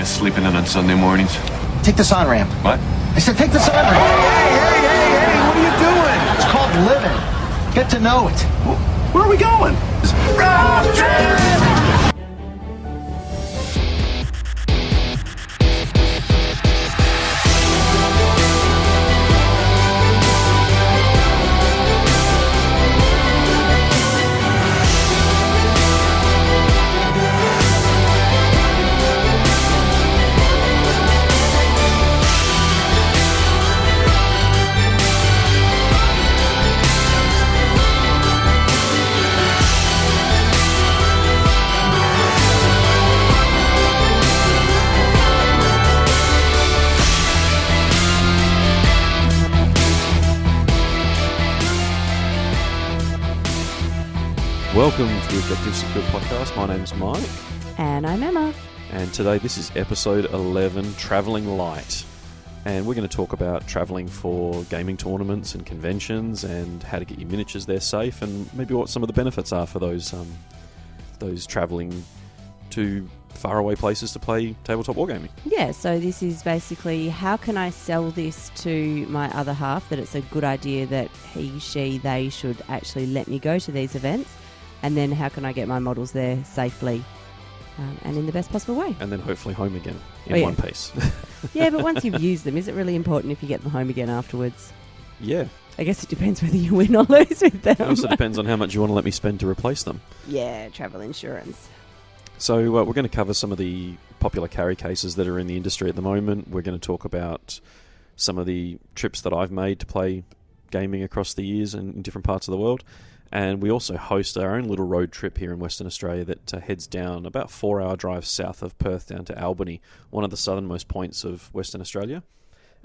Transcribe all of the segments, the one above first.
miss sleeping in on Sunday mornings. Take this on-ramp. What? I said take this on-ramp. Hey, what are you doing? It's called living. Get to know it. Where are we going? Road trip! Welcome to the Objective Secure Podcast. My name's Mike. And I'm Emma. And today this is episode 11, Travelling Light. And we're going to talk about travelling for gaming tournaments and conventions and how to get your miniatures there safe and maybe what some of the benefits are for those travelling to faraway places to play tabletop wargaming. Yeah, so this is basically how can I sell this to my other half that it's a good idea that he, she, they should actually let me go to these events. And then how can I get my models there safely and in the best possible way? And then hopefully home again in one piece. Yeah, but once you've used them, is it really important if you get them home again afterwards? Yeah. I guess it depends whether you win or lose with them. It also depends on how much you want to let me spend to replace them. Yeah, travel insurance. So we're going to cover some of the popular carry cases that are in the industry at the moment. We're going to talk about some of the trips that I've made to play gaming across the years in different parts of the world. And we also host our own little road trip here in Western Australia that heads down about 4-hour drive south of Perth down to Albany, one of the southernmost points of Western Australia.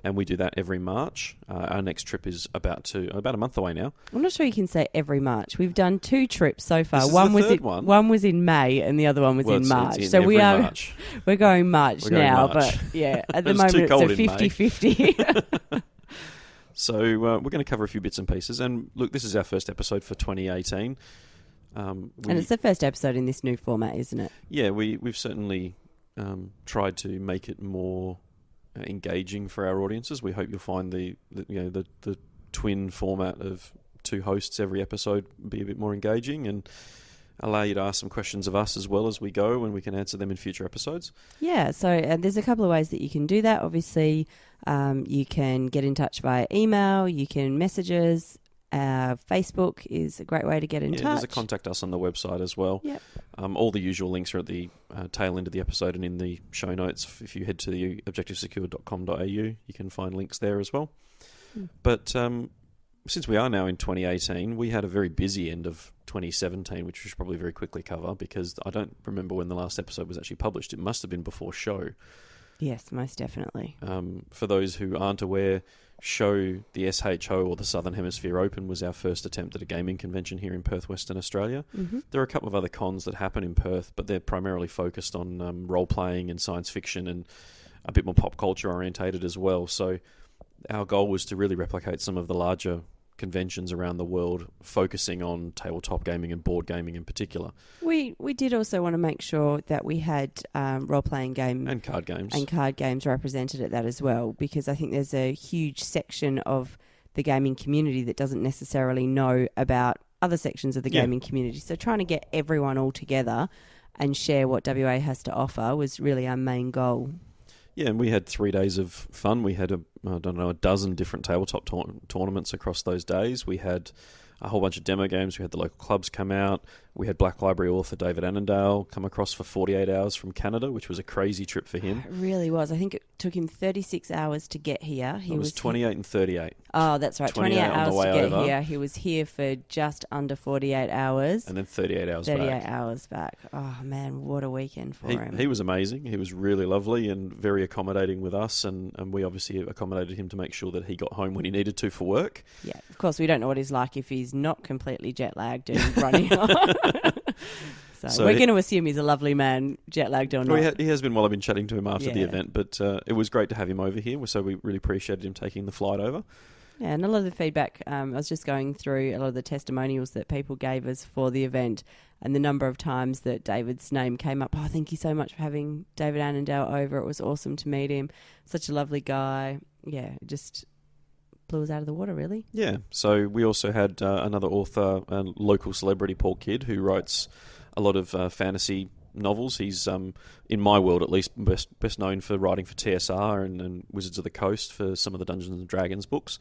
And we do that every March. Our next trip is about a month away now. I'm not sure you can say every March. We've done 2 trips so far. This is one the was third in one. One was in May, and the other one was in March. It's so March. we're going March now, March. but yeah, at the It was too moment it's a cold in May. 50-50. So we're going to cover a few bits and pieces. And look, this is our first episode for 2018. And it's the first episode in this new format, isn't it? Yeah, we've certainly tried to make it more engaging for our audiences. We hope you'll find the twin format of 2 hosts every episode be a bit more engaging and allow you to ask some questions of us as well as we go, and we can answer them in future episodes. Yeah, so there's a couple of ways that you can do that. Obviously, you can get in touch via email, you can message us. Facebook is a great way to get in touch. There's a contact us on the website as well. Yep. All the usual links are at the tail end of the episode and in the show notes. If you head to the objectivesecure.com.au, you can find links there as well. But since we are now in 2018, we had a very busy end of 2017, which we should probably very quickly cover because I don't remember when the last episode was actually published. It must have been before show. Yes, most definitely. For those who aren't aware, show, the SHO or the Southern Hemisphere Open, was our first attempt at a gaming convention here in Perth, Western Australia. Mm-hmm. There are a couple of other cons that happen in Perth, but they're primarily focused on role-playing and science fiction and a bit more pop culture orientated as well. So our goal was to really replicate some of the larger conventions around the world, focusing on tabletop gaming and board gaming in particular. We did also want to make sure that we had role-playing game and card games represented at that as well, because I think there's a huge section of the gaming community that doesn't necessarily know about other sections of the gaming community. So trying to get everyone all together and share what WA has to offer was really our main goal. Yeah, and we had 3 days of fun. We had a dozen different tabletop tournaments across those days. We had a whole bunch of demo games. We had the local clubs come out. We had Black Library author David Annandale come across for 48 hours from Canada, which was a crazy trip for him. It really was. I think it took him 36 hours to get here. It was 28 and 38. Oh, that's right. 28 hours to get over. here. He was here for just under 48 hours. And then 38 hours back. 38 hours back. Oh, man, what a weekend for him. He was amazing. He was really lovely and very accommodating with us, and we obviously accommodated him to make sure that he got home when he needed to for work. Yeah, of course, we don't know what he's like if he's not completely jet-lagged and running on. So we're going to assume he's a lovely man, jet-lagged or not. Well, he has been while I've been chatting to him after the event, but it was great to have him over here, so we really appreciated him taking the flight over. Yeah, and a lot of the feedback, I was just going through a lot of the testimonials that people gave us for the event, and the number of times that David's name came up. Oh, thank you so much for having David Annandale over. It was awesome to meet him. Such a lovely guy. Yeah, it just blew us out of the water, really. Yeah, so we also had another author, a local celebrity, Paul Kidd, who writes a lot of fantasy novels. He's, in my world at least, best known for writing for TSR and Wizards of the Coast for some of the Dungeons and Dragons books.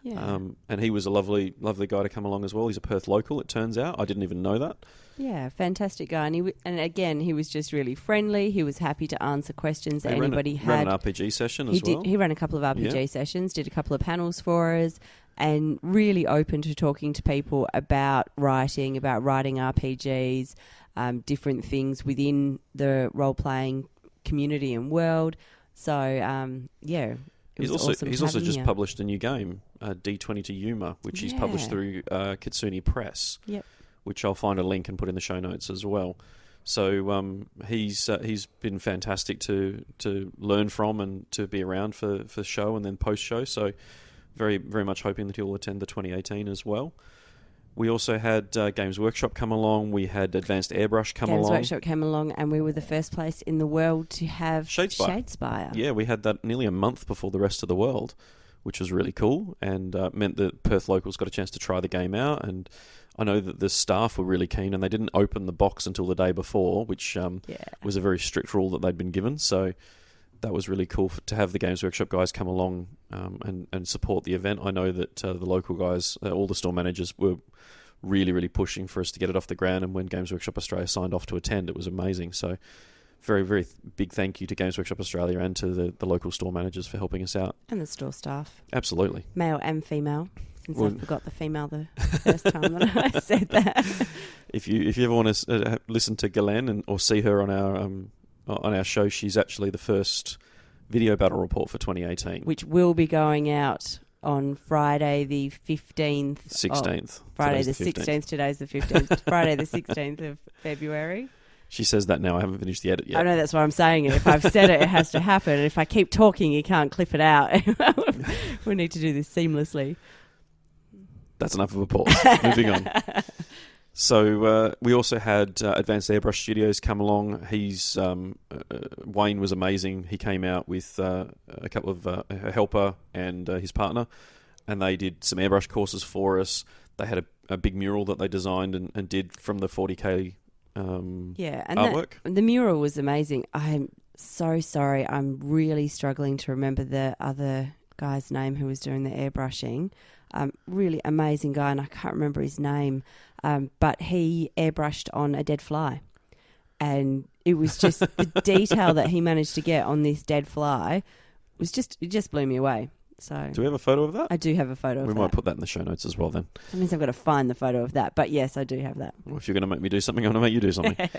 Yeah. And he was a lovely guy to come along as well. He's a Perth local, it turns out. I didn't even know that. Yeah, fantastic guy. And again, he was just really friendly. He was happy to answer questions that anybody had. Ran an RPG session as well. He ran a couple of RPG sessions, did a couple of panels for us, and really open to talking to people about writing RPGs, different things within the role-playing community and world. So, He's also just published a new game, D20 to Yuma, which he's published through Kitsune Press. Yep. Which I'll find a link and put in the show notes as well. So he's been fantastic to learn from and to be around for show and then post show. So very very much hoping that he'll attend the 2018 as well. We also had Games Workshop come along. We had Advanced Airbrush come along. Games Workshop came along, and we were the first place in the world to have Shadespire. Yeah, we had that nearly a month before the rest of the world, which was really cool, and meant that Perth locals got a chance to try the game out. And I know that the staff were really keen, and they didn't open the box until the day before, which was a very strict rule that they'd been given. So that was really cool to have the Games Workshop guys come along and support the event. I know that the local guys, all the store managers, were really, really pushing for us to get it off the ground, and when Games Workshop Australia signed off to attend, it was amazing. So very, very big thank you to Games Workshop Australia and to the local store managers for helping us out. And the store staff. Absolutely. Male and female, since I forgot the female the first time that I said that. If you ever want to listen to Galen or see her on our show, she's actually the first video battle report for 2018. Which will be going out on Friday the 15th. 16th. Friday the 16th. Today's the 15th. Friday the 16th of February. She says that now. I haven't finished the edit yet. I know, that's why I'm saying it. If I've said it, it has to happen. And if I keep talking, you can't clip it out. We need to do this seamlessly. That's enough of a pause. Moving on. So we also had Advanced Airbrush Studios come along. Wayne was amazing. He came out with a couple of a helper and his partner, and they did some airbrush courses for us. They had a big mural that they designed and did from the 40K and artwork. The mural was amazing. I'm so sorry. I'm really struggling to remember the other guy's name who was doing the airbrushing. Really amazing guy, and I can't remember his name. But he airbrushed on a dead fly. And it was just the detail that he managed to get on this dead fly it just blew me away. So do we have a photo of that? I do have a photo of that. We might put that in the show notes as well then. That means I've got to find the photo of that. But yes, I do have that. Well, if you're going to make me do something, I'm going to make you do something.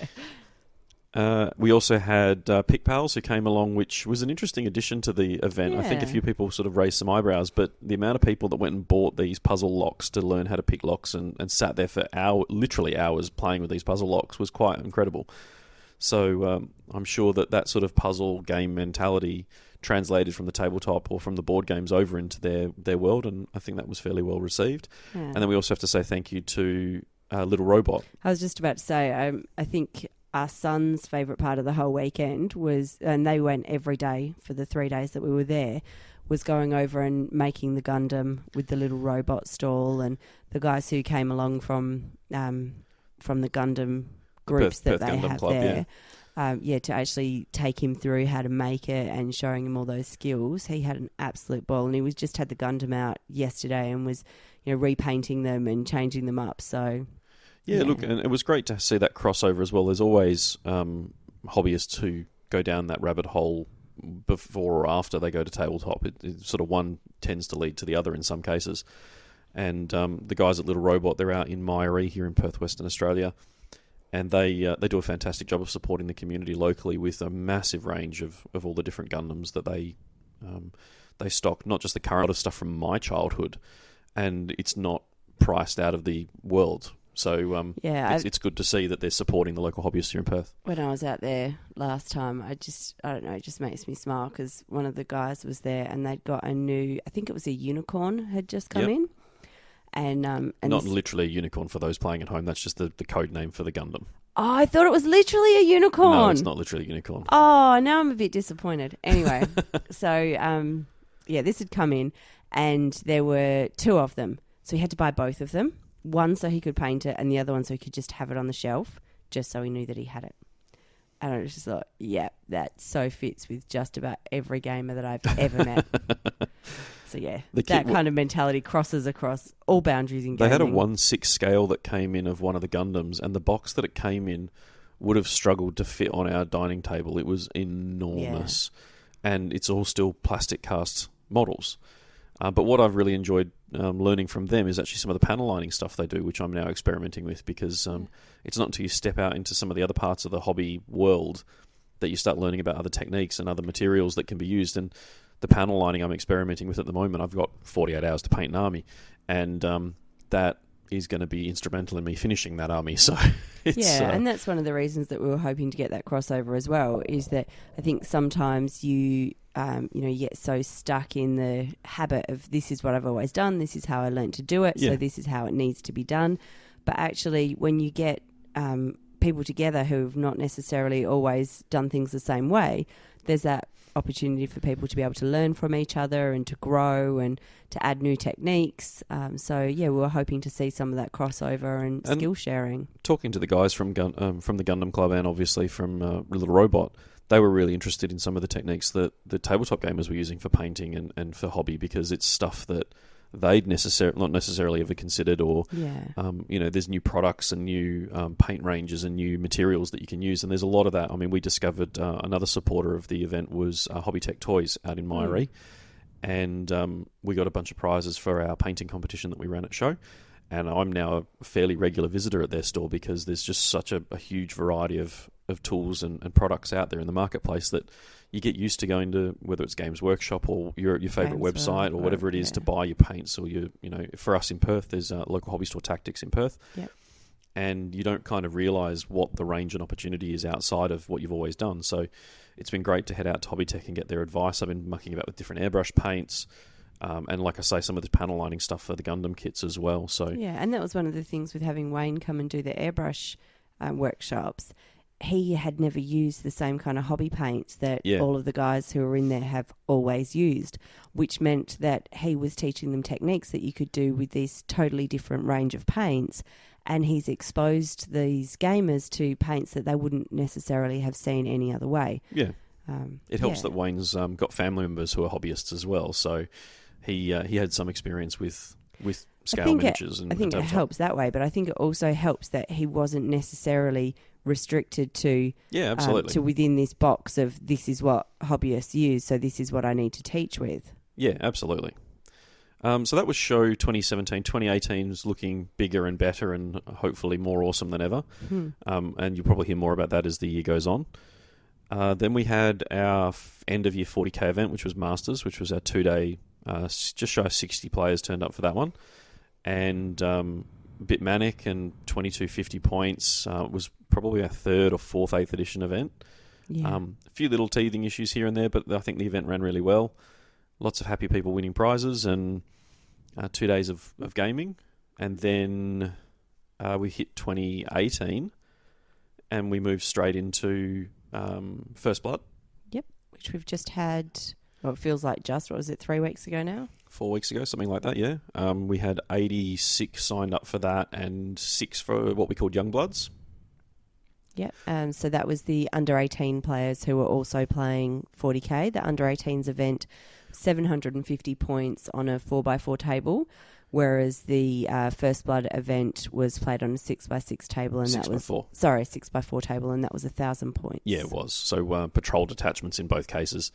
We also had Pick Pals who came along, which was an interesting addition to the event. Yeah. I think a few people sort of raised some eyebrows, but the amount of people that went and bought these puzzle locks to learn how to pick locks and sat there for literally hours playing with these puzzle locks was quite incredible. So I'm sure that sort of puzzle game mentality translated from the tabletop or from the board games over into their world, and I think that was fairly well received. Yeah. And then we also have to say thank you to Little Robot. I was just about to say, I think our son's favourite part of the whole weekend was, and they went every day for the 3 days that we were there, was going over and making the Gundam with the Little Robot stall, and the guys who came along from the Gundam groups Perth that they Gundam have Club, there. To actually take him through how to make it and showing him all those skills. He had an absolute ball, and he just had the Gundam out yesterday and was, repainting them and changing them up. So yeah, look, and it was great to see that crossover as well. There's always hobbyists who go down that rabbit hole before or after they go to tabletop. It sort of one tends to lead to the other in some cases. And the guys at Little Robot, they're out in Myrie here in Perth, Western Australia. And they do a fantastic job of supporting the community locally with a massive range of all the different Gundams that they stock, not just the current stuff from my childhood. And it's not priced out of the world. So it's good to see that they're supporting the local hobbyists here in Perth. When I was out there last time, I don't know, it just makes me smile because one of the guys was there and they'd got a new, I think it was a unicorn had just come in. And not literally a unicorn for those playing at home. That's just the code name for the Gundam. Oh, I thought it was literally a unicorn. No, it's not literally a unicorn. Oh, now I'm a bit disappointed. Anyway, so this had come in and there were two of them. So he had to buy both of them. One so he could paint it and the other one so he could just have it on the shelf, just so he knew that he had it. And I just thought, yeah, that so fits with just about every gamer that I've ever met. So yeah, that kind of mentality crosses across all boundaries in gaming. They had a 1/6 scale that came in of one of the Gundams, and the box that it came in would have struggled to fit on our dining table. It was enormous. Yeah. And it's all still plastic cast models. But what I've really enjoyed learning from them is actually some of the panel lining stuff they do, which I'm now experimenting with, because it's not until you step out into some of the other parts of the hobby world that you start learning about other techniques and other materials that can be used. And the panel lining I'm experimenting with at the moment, I've got 48 hours to paint an army, and that is going to be instrumental in me finishing that army. So and that's one of the reasons that we were hoping to get that crossover as well, is that I think sometimes you get so stuck in the habit of this is what I've always done, this is how I learned to do it, so this is how it needs to be done. But actually, when you get people together who've not necessarily always done things the same way, there's that opportunity for people to be able to learn from each other and to grow and to add new techniques. We were hoping to see some of that crossover and skill sharing. Talking to the guys from the Gundam Club and obviously from Little Robot, they were really interested in some of the techniques that the tabletop gamers were using for painting and for hobby, because it's stuff that they'd not necessarily ever considered, or there's new products and new paint ranges and new materials that you can use, and there's a lot of that. I mean, we discovered another supporter of the event was Hobby Tech Toys out in Myrie, and we got a bunch of prizes for our painting competition that we ran at show, and I'm now a fairly regular visitor at their store because there's just such a huge variety of tools and products out there in the marketplace that you get used to going to, whether it's Games Workshop or your favourite website or whatever it is, to buy your paints, or for us in Perth, there's a local hobby store, Tactics, in Perth. Yep. And you don't kind of realise what the range and opportunity is outside of what you've always done. So it's been great to head out to Hobby Tech and get their advice. I've been mucking about with different airbrush paints, and like I say, some of the panel lining stuff for the Gundam kits as well. So and that was one of the things with having Wayne come and do the airbrush workshops. He had never used the same kind of hobby paints that all of the guys who are in there have always used, which meant that he was teaching them techniques that you could do with this totally different range of paints, and he's exposed these gamers to paints that they wouldn't necessarily have seen any other way. Yeah. It helps that Wayne's got family members who are hobbyists as well, so he had some experience with scale miniatures. I think it helps that way, but I think it also helps that he wasn't necessarily restricted to to within this box of this is what hobbyists use, so this is what I need to teach with. Yeah, absolutely. So that was show 2017. 2018 is looking bigger and better and hopefully more awesome than ever. And you'll probably hear more about that as the year goes on. Then we had our end of year 40k event, which was Masters, which was our 2-day, just shy of 60 players turned up for that one. And a bit manic, and 2250 points. Was probably our third or fourth 8th edition event. A few little teething issues here and there, but I think the event ran really well. Lots of happy people winning prizes, and 2 days of gaming. And then we hit 2018, and we moved straight into First Blood. Yep, which we've just had, it feels like what was it, 3 weeks ago now? 4 weeks ago, something like that, yeah. We had 86 signed up for that, and 6 for what we called Young Bloods. Yep, so that was the under-18 players who were also playing 40k. The under-18s event, 750 points on a 4x4 table, whereas the First Blood event was played on a 6x6 table, and 6x4 table, and that was 1,000 points. Yeah, it was. So patrol detachments in both cases,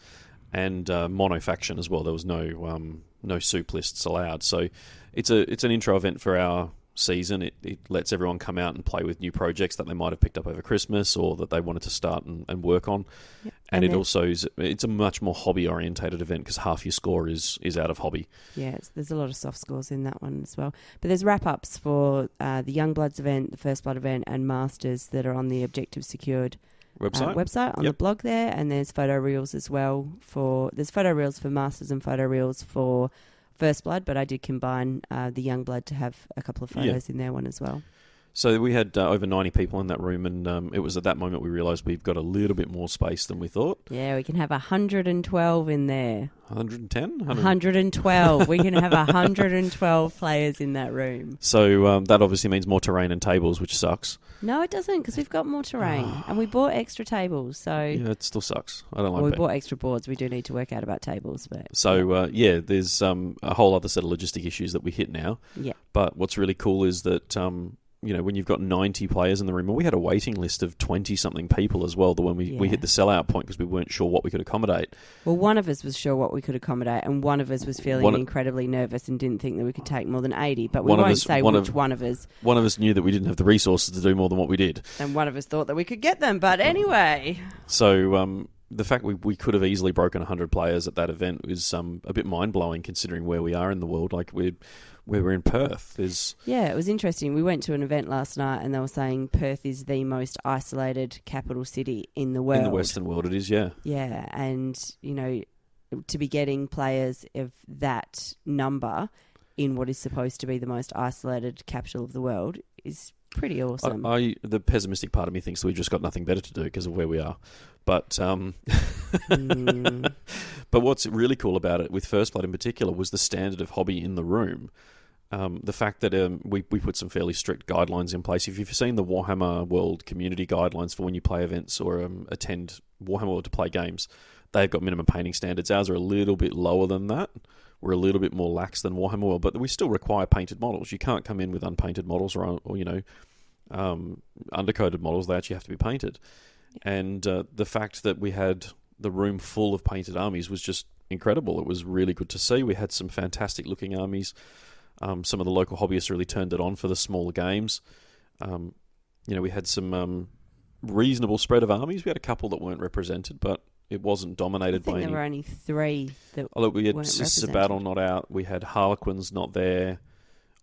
and mono faction as well. There was no soup lists allowed. So it's an intro event for our season. It lets everyone come out and play with new projects that they might have picked up over Christmas or that they wanted to start and work on. Yep. And it also it's a much more hobby orientated event because half your score is out of hobby. Yeah, there's a lot of soft scores in that one as well. But there's wrap-ups for the Youngbloods event, the First Blood event, and Masters that are on the Objective Secured website on the blog there. And there's photo reels as well. There's photo reels for Masters and photo reels for First Blood, but I did combine the Youngblood to have a couple of photos in there one as well. So we had over 90 people in that room, and it was at that moment we realised we've got a little bit more space than we thought. Yeah, we can have 112 in there. 110? 112. We can have 112 players in that room. So that obviously means more terrain and tables, which sucks. No, it doesn't, because we've got more terrain, and we bought extra tables. So yeah, it still sucks. I don't like we that. bought extra boards. We do need to work out about tables. But so, there's a whole other set of logistic issues that we hit now. Yeah. But what's really cool is that... when you've got 90 players in the room, and we had a waiting list of 20-something people as well, when we hit the sellout point because we weren't sure what we could accommodate. Well, one of us was sure what we could accommodate, and one of us was feeling incredibly nervous and didn't think that we could take more than 80, but we won't say which one of us. One of us knew that we didn't have the resources to do more than what we did. And one of us thought that we could get them, but anyway. So the fact we could have easily broken 100 players at that event was a bit mind-blowing considering where we are in the world. Like we were in Perth. Yeah, it was interesting. We went to an event last night and they were saying Perth is the most isolated capital city in the world. In the Western world it is, yeah. Yeah, and, to be getting players of that number in what is supposed to be the most isolated capital of the world is pretty awesome. The pessimistic part of me thinks that we've just got nothing better to do because of where we are. But but what's really cool about it, with First Blood in particular, was the standard of hobby in the room. The fact that we put some fairly strict guidelines in place. If you've seen the Warhammer World community guidelines for when you play events or attend Warhammer World to play games, they've got minimum painting standards. Ours are a little bit lower than that. We're a little bit more lax than Warhammer World, but we still require painted models. You can't come in with unpainted models or undercoated models. They actually have to be painted. And the fact that we had the room full of painted armies was just incredible. It was really good to see. We had some fantastic looking armies. Some of the local hobbyists really turned it on for the smaller games. We had some reasonable spread of armies. We had a couple that weren't represented, but it wasn't dominated by any. There were only 3 that we had weren't Sister represented. Battle not out. We had Harlequins not there.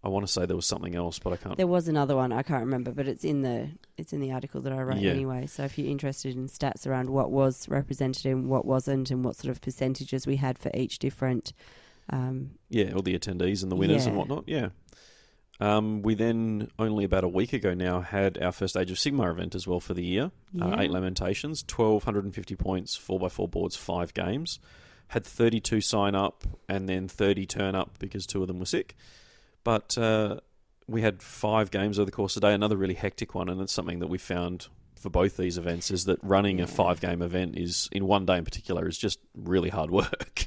I want to say there was something else, but I can't. There was another one, I can't remember, but it's in the article that I wrote anyway. So if you're interested in stats around what was represented and what wasn't, and what sort of percentages we had for each different, all the attendees and the winners and whatnot. Yeah. We then, only about a week ago now, had our first Age of Sigmar event as well for the year. 8 Lamentations, 1,250 points, 4x4 boards, 5 games. Had 32 sign up and then 30 turn up because 2 of them were sick. But we had 5 games over the course of the day, another really hectic one, and it's something that we found for both these events is that running a 5-game event in one day in particular is just really hard work.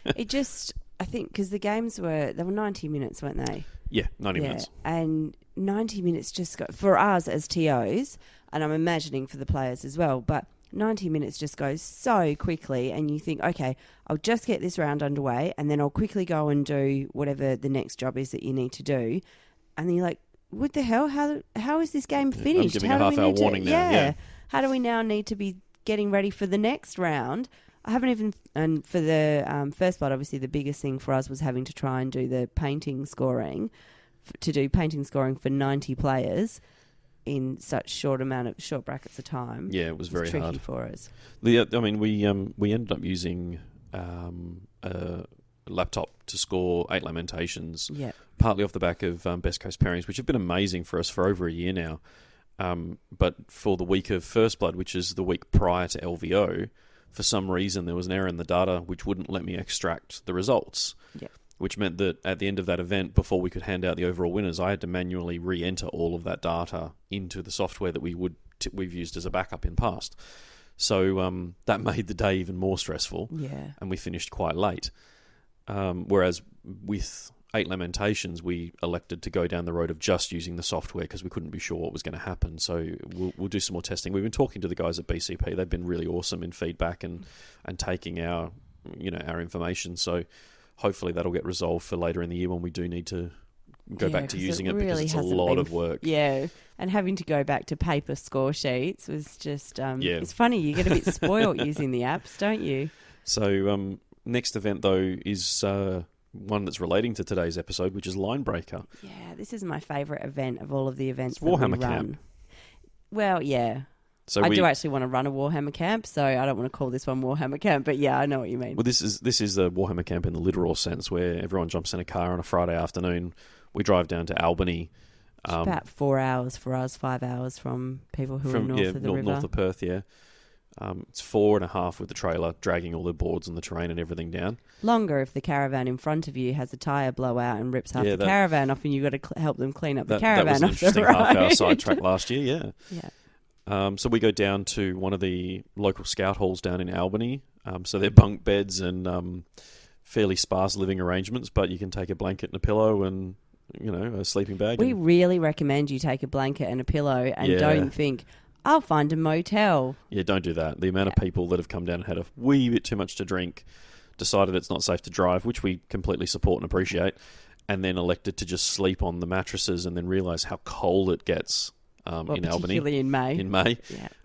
I think, because the games they were 90 minutes, weren't they? Yeah, 90 minutes. And 90 minutes just got, for us as TOs, and I'm imagining for the players as well, but 90 minutes just goes so quickly, and you think, okay, I'll just get this round underway, and then I'll quickly go and do whatever the next job is that you need to do. And then you're like, what the hell? How is this game finished? I'm giving a half-hour warning now. Yeah. How do we now need to be getting ready for the next round? I haven't even... And for the First Blood, obviously the biggest thing for us was having to try and do the painting scoring, to do painting scoring for 90 players in such short brackets of time. Yeah, it was very tricky hard for us. We ended up using a laptop to score 8 Lamentations, partly off the back of Best Coast pairings, which have been amazing for us for over a year now. But for the week of First Blood, which is the week prior to LVO, for some reason there was an error in the data which wouldn't let me extract the results. Which meant that at the end of that event, before we could hand out the overall winners, I had to manually re-enter all of that data into the software that we've used as a backup in past. So that made the day even more stressful, and we finished quite late. Whereas with 8 Lamentations, we elected to go down the road of just using the software because we couldn't be sure what was going to happen. So we'll do some more testing. We've been talking to the guys at BCP. They've been really awesome in feedback and taking our information. So hopefully that'll get resolved for later in the year when we do need to go back to 'cause using it really because it's a hasn't lot been of work. Yeah, and having to go back to paper score sheets was just, Yeah. it's funny, you get a bit spoilt using the apps, don't you? So next event, though, is one that's relating to today's episode, which is Linebreaker. Yeah, this is my favourite event of all of the events It's that we Warhammer run. Camp. Well, yeah. So I do actually want to run a Warhammer camp, so I don't want to call this one Warhammer Camp, but yeah, I know what you mean. Well, this is a Warhammer camp in the literal sense, where everyone jumps in a car on a Friday afternoon. We drive down to Albany. It's about 4 hours for us, 5 hours from people who are north of the river. North of Perth, yeah. It's 4.5 with the trailer, dragging all the boards and the terrain and everything down. Longer if the caravan in front of you has a tyre blowout and rips half the caravan off, and you've got to help them clean up the caravan off the road. That was an interesting half-hour sidetrack last year, yeah. Yeah. So we go down to one of the local scout halls down in Albany. So they're bunk beds and fairly sparse living arrangements, but you can take a blanket and a pillow and, a sleeping bag. We really recommend you take a blanket and a pillow and don't think, I'll find a motel. Yeah, don't do that. The amount of people that have come down and had a wee bit too much to drink, decided it's not safe to drive, which we completely support and appreciate, and then elected to just sleep on the mattresses and then realise how cold it gets in Albany. Particularly in May. In May.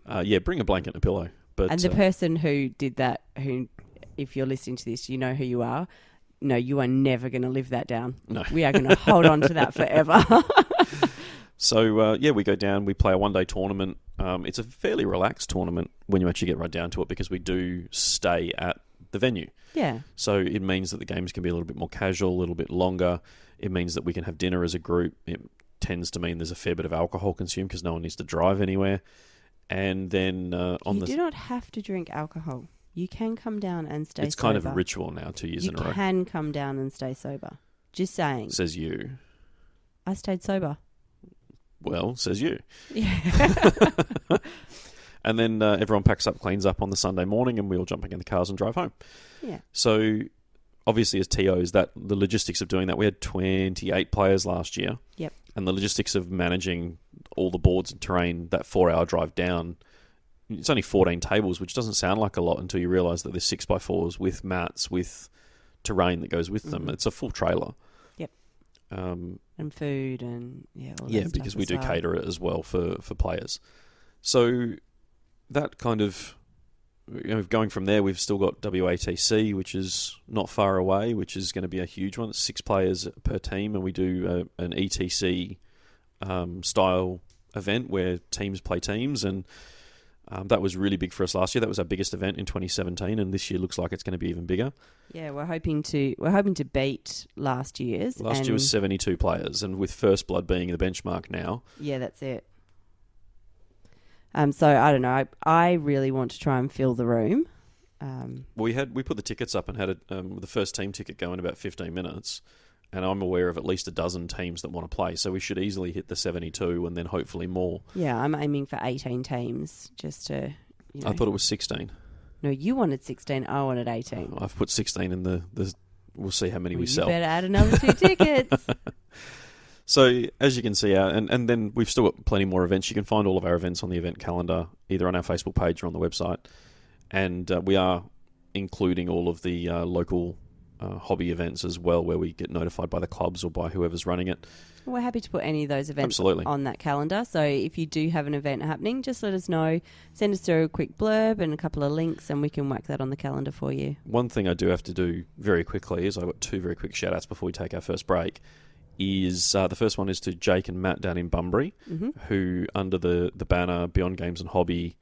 Yeah. Bring a blanket and a pillow. But, and the person who did that, who, if you're listening to this, you know who you are. No, you are never going to live that down. No. We are going to hold on to that forever. So, we go down, we play a one-day tournament. It's a fairly relaxed tournament when you actually get right down to it, because we do stay at the venue. Yeah. So it means that the games can be a little bit more casual, a little bit longer. It means that we can have dinner as a group. It tends to mean there's a fair bit of alcohol consumed because no one needs to drive anywhere. And then you do not have to drink alcohol. You can come down and stay sober. It's kind of a ritual now, 2 years in a row. You can come down and stay sober. Just saying. Says you. I stayed sober. Well, says you. Yeah. And then everyone packs up, cleans up on the Sunday morning, and we all jump back in the cars and drive home. Yeah. So, obviously, as TOs, the logistics of doing that, we had 28 players last year. Yep. And the logistics of managing all the boards and terrain, that 4-hour drive down, it's only 14 tables, which doesn't sound like a lot until you realise that there's 6x4s with mats, with terrain that goes with them. Mm-hmm. It's a full trailer. Yep. And food and all that yeah, stuff because we as do well. cater it as well for players. So that kind of, going from there, we've still got WATC, which is not far away, which is going to be a huge one. It's 6 players per team, and we do an ETC style event where teams play teams, and that was really big for us last year. That was our biggest event in 2017, and this year looks like it's going to be even bigger. Yeah, we're hoping to beat last year's. Last year was 72 players, and with First Blood being the benchmark now. Yeah, that's it. So I don't know. I really want to try and fill the room. We put the tickets up and had the first team ticket go in about 15 minutes, and I'm aware of at least a dozen teams that want to play. So we should easily hit the 72, and then hopefully more. Yeah, I'm aiming for 18 teams just to. I thought it was 16. No, you wanted 16. I wanted 18. I've put 16 in the. We'll see how many we sell. You better add another 2 tickets. So, as you can see, and then we've still got plenty more events. You can find all of our events on the event calendar, either on our Facebook page or on the website. And we are including all of the local hobby events as well, where we get notified by the clubs or by whoever's running it. We're happy to put any of those events Absolutely. on that calendar. So if you do have an event happening, just let us know. Send us through a quick blurb and a couple of links, and we can whack that on the calendar for you. One thing I do have to do very quickly is I've got 2 very quick shout-outs before we take our first break. Is the first one is to Jake and Matt down in Bunbury, who, under the banner Beyond Games and Hobby,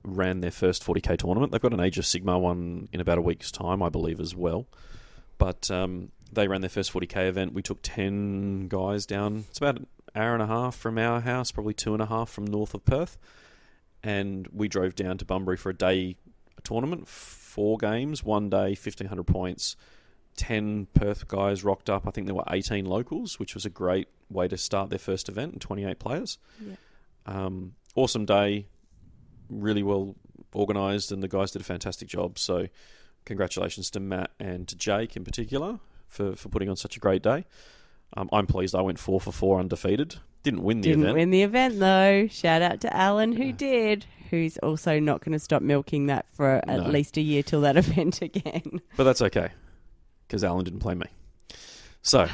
ran their first 40k tournament. They've got an Age of Sigmar one in about a week's time, I believe, as well. But they ran their first 40k event. We took 10 guys down. It's about an hour and a half from our house, probably 2.5 from north of Perth. And we drove down to Bunbury for a day tournament, 4 games, 1 day, 1,500 points. 10 Perth guys rocked up. I think there were 18 locals, which was a great way to start their first event, and 28 players. Yeah. Awesome day, really well organised, and the guys did a fantastic job. So congratulations to Matt and to Jake in particular for putting on such a great day. I'm pleased I went 4 for 4 undefeated. Didn't win the event. Didn't win the event, though. Shout out to Alan, who did, who's also not going to stop milking that for at least a year till that event again. But that's okay, because Alan didn't play me. So,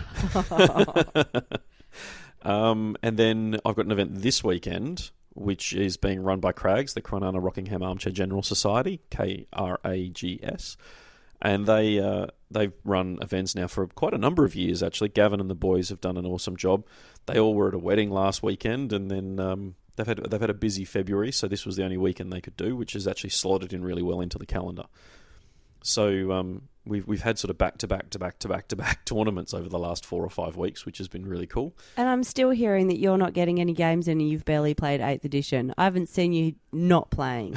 and then I've got an event this weekend, which is being run by Craigs, the Cronulla Rockingham Armchair General Society, KRAGS. And they've run events now for quite a number of years, actually. Gavin and the boys have done an awesome job. They all were at a wedding last weekend, and then they've had a busy February, so this was the only weekend they could do, which is actually slotted in really well into the calendar. So we've had sort of back-to-back tournaments over the last 4 or 5 weeks, which has been really cool. And I'm still hearing that you're not getting any games in and you've barely played 8th edition. I haven't seen you not playing.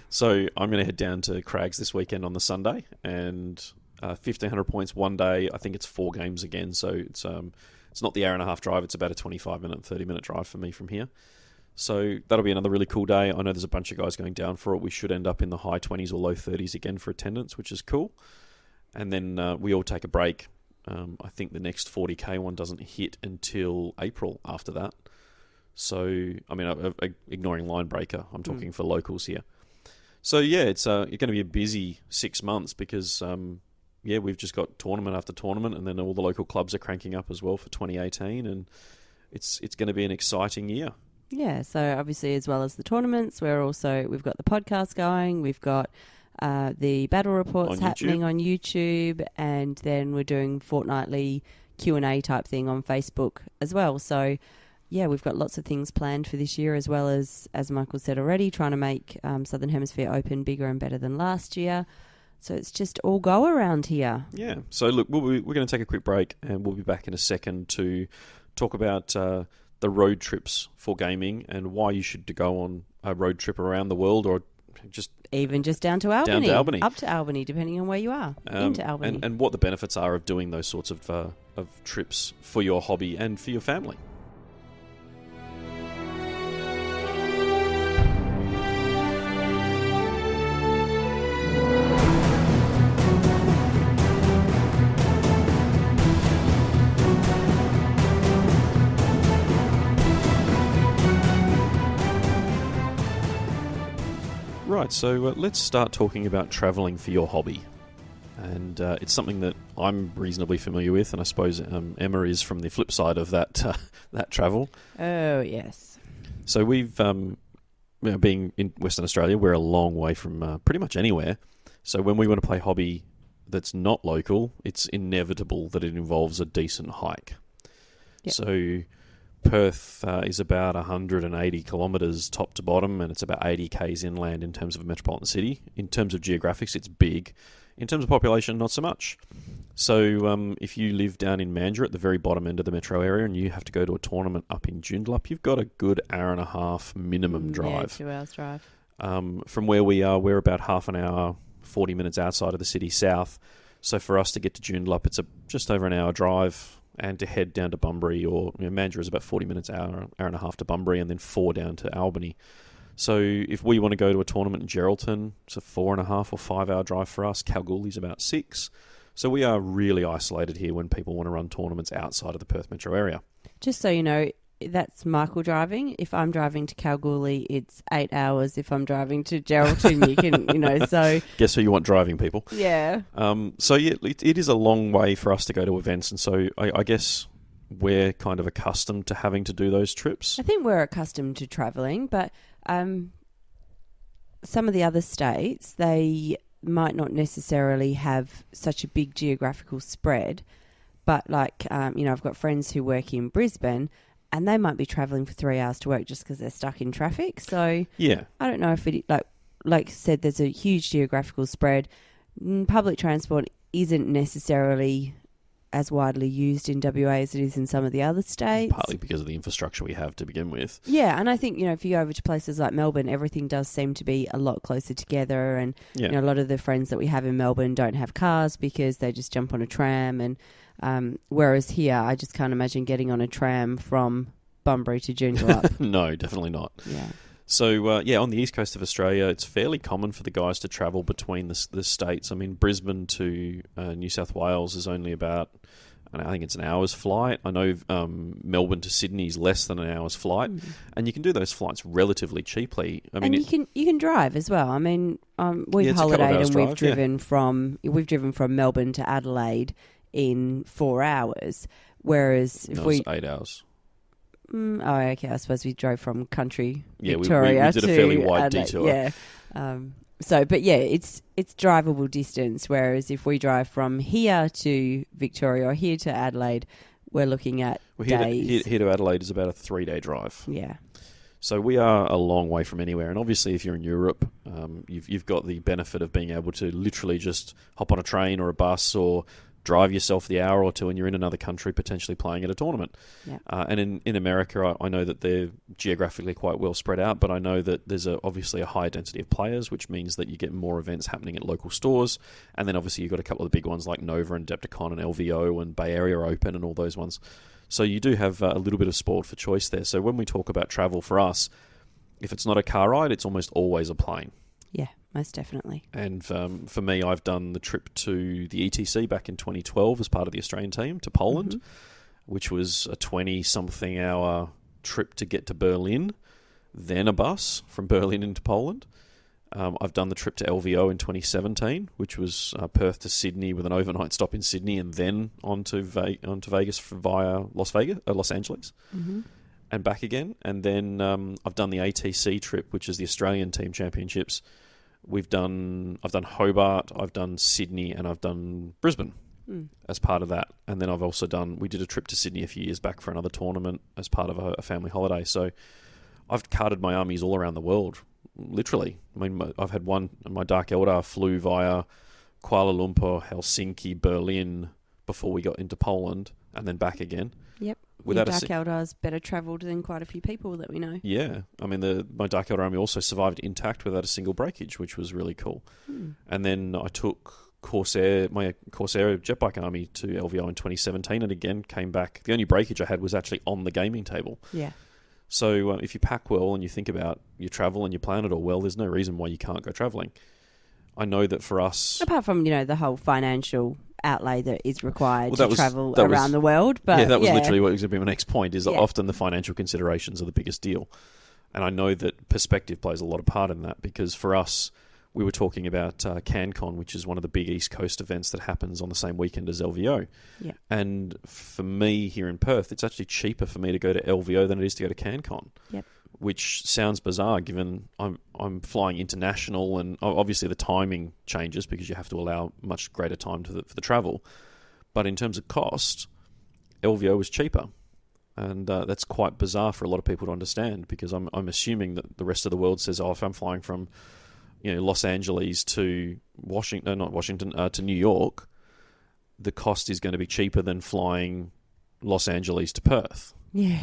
So I'm going to head down to Craigs this weekend on the Sunday, and 1,500 points one day. I think it's 4 games again, so it's not the hour-and-a-half drive. It's about a 25-minute, 30-minute drive for me from here. So that'll be another really cool day. I know there's a bunch of guys going down for it. We should end up in the high 20s or low 30s again for attendance, which is cool. And then we all take a break. I think the next 40k one doesn't hit until April after that. So, I mean, ignoring Line Breaker, I'm talking for locals here. So, yeah, it's going to be a busy 6 months because, we've just got tournament after tournament, and then all the local clubs are cranking up as well for 2018, and it's going to be an exciting year. Yeah, so obviously as well as the tournaments, we've got the podcast going, we've got the battle reports happening on YouTube, and then we're doing fortnightly Q&A type thing on Facebook as well. So, yeah, we've got lots of things planned for this year, as well as Michael said already, trying to make Southern Hemisphere Open bigger and better than last year. So it's just all go around here. Yeah. So look, we're going to take a quick break, and we'll be back in a second to talk about the road trips for gaming and why you should go on a road trip around the world, or just down to Albany. Up to Albany, depending on where you are. Into Albany. And what the benefits are of doing those sorts of trips for your hobby and for your family. Right, so let's start talking about travelling for your hobby. And it's something that I'm reasonably familiar with, and I suppose Emma is from the flip side of that that travel. Oh, yes. So we've, being in Western Australia, we're a long way from pretty much anywhere. So when we want to play hobby that's not local, it's inevitable that it involves a decent hike. Yep. So Perth is about 180 kilometres top to bottom, and it's about 80 k's inland in terms of a metropolitan city. In terms of geographics, it's big. In terms of population, not so much. So if you live down in Mandurah at the very bottom end of the metro area and you have to go to a tournament up in Joondalup, you've got a good hour-and-a-half minimum drive. Yeah, 2 hours drive. From where we are, we're about half an hour, 40 minutes outside of the city south. So for us to get to Joondalup, it's just over an hour drive. And to head down to Bunbury, or Mandurah is about 40 minutes, hour and a half to Bunbury, and then 4 down to Albany. So if we want to go to a tournament in Geraldton, it's a 4.5 or 5 hour drive for us. Kalgoorlie's about 6. So we are really isolated here when people want to run tournaments outside of the Perth metro area. Just so you know, that's Michael driving. If I'm driving to Kalgoorlie, it's 8 hours. If I'm driving to Geraldton, you can, so... Guess who you want driving, people? Yeah. So, yeah, it is a long way for us to go to events, and so I guess we're kind of accustomed to having to do those trips. I think we're accustomed to travelling, but some of the other states, they might not necessarily have such a big geographical spread, but like, I've got friends who work in Brisbane, and they might be travelling for 3 hours to work just because they're stuck in traffic. So yeah, I don't know if it, like I said, there's a huge geographical spread. Public transport isn't necessarily as widely used in WA as it is in some of the other states. Partly because of the infrastructure we have to begin with. Yeah, and I think, if you go over to places like Melbourne, everything does seem to be a lot closer together. And, a lot of the friends that we have in Melbourne don't have cars because they just jump on a tram. And whereas here, I just can't imagine getting on a tram from Bunbury to Joondalup. No, definitely not. Yeah. So, on the east coast of Australia, it's fairly common for the guys to travel between the states. I mean, Brisbane to New South Wales is only about, I think it's an hour's flight. I know Melbourne to Sydney is less than an hour's flight, and you can do those flights relatively cheaply. I mean, and you can drive as well. I mean, we've holidayed and we've driven from Melbourne to Adelaide in 4 hours. Whereas if No, it's 8 hours. Okay. I suppose we drove from country Yeah, Victoria we did a to fairly wide Adelaide. detour. Yeah. But yeah, it's drivable distance. Whereas if we drive from here to Victoria or here to Adelaide, we're looking at days. Here to Adelaide is about a 3-day drive. Yeah. So we are a long way from anywhere. And obviously, if you're in Europe, you've got the benefit of being able to literally just hop on a train or a bus or drive yourself the hour or two and you're in another country potentially playing at a tournament. Yeah. And in America, I know that they're geographically quite well spread out, but I know that there's obviously a higher density of players, which means that you get more events happening at local stores. And then obviously you've got a couple of the big ones like Nova and Adepticon and LVO and Bay Area Open and all those ones. So you do have a little bit of sport for choice there. So when we talk about travel for us, if it's not a car ride, it's almost always a plane. Yeah, most definitely. And for me, I've done the trip to the ETC back in 2012 as part of the Australian team to Poland, which was a 20-something hour trip to get to Berlin, then a bus from Berlin into Poland. I've done the trip to LVO in 2017, which was Perth to Sydney with an overnight stop in Sydney and then on to Vegas via Los Angeles. And back again. And then I've done the ATC trip, which is the Australian Team Championships. I've done Hobart, I've done Sydney, and I've done Brisbane as part of that. And then I've also we did a trip to Sydney a few years back for another tournament as part of a family holiday. So I've carted my armies all around the world, literally. I mean, I've had my Dark Eldar flew via Kuala Lumpur, Helsinki, Berlin before we got into Poland, and then back again. Yep. Without Dark Eldar's better travelled than quite a few people that we know. Yeah. I mean, my Dark Eldar army also survived intact without a single breakage, which was really cool. And then I took my Corsair jetbike army to LVO in 2017 and again came back. The only breakage I had was actually on the gaming table. Yeah. So if you pack well and you think about your travel and you plan it all well, there's no reason why you can't go travelling. I know that for us... Apart from, the whole financial outlay that is required to travel around around the world. But that was literally what was going to be my next point, is that often the financial considerations are the biggest deal. And I know that perspective plays a lot of part in that, because for us, we were talking about CanCon, which is one of the big East Coast events that happens on the same weekend as LVO. Yeah. And for me here in Perth, it's actually cheaper for me to go to LVO than it is to go to CanCon. Yep. Which sounds bizarre given I'm flying international, and obviously the timing changes because you have to allow much greater time for the travel. But in terms of cost, LVO was cheaper. And that's quite bizarre for a lot of people to understand, because I'm assuming that the rest of the world says, if I'm flying from Los Angeles to to New York, the cost is going to be cheaper than flying Los Angeles to Perth. Yeah.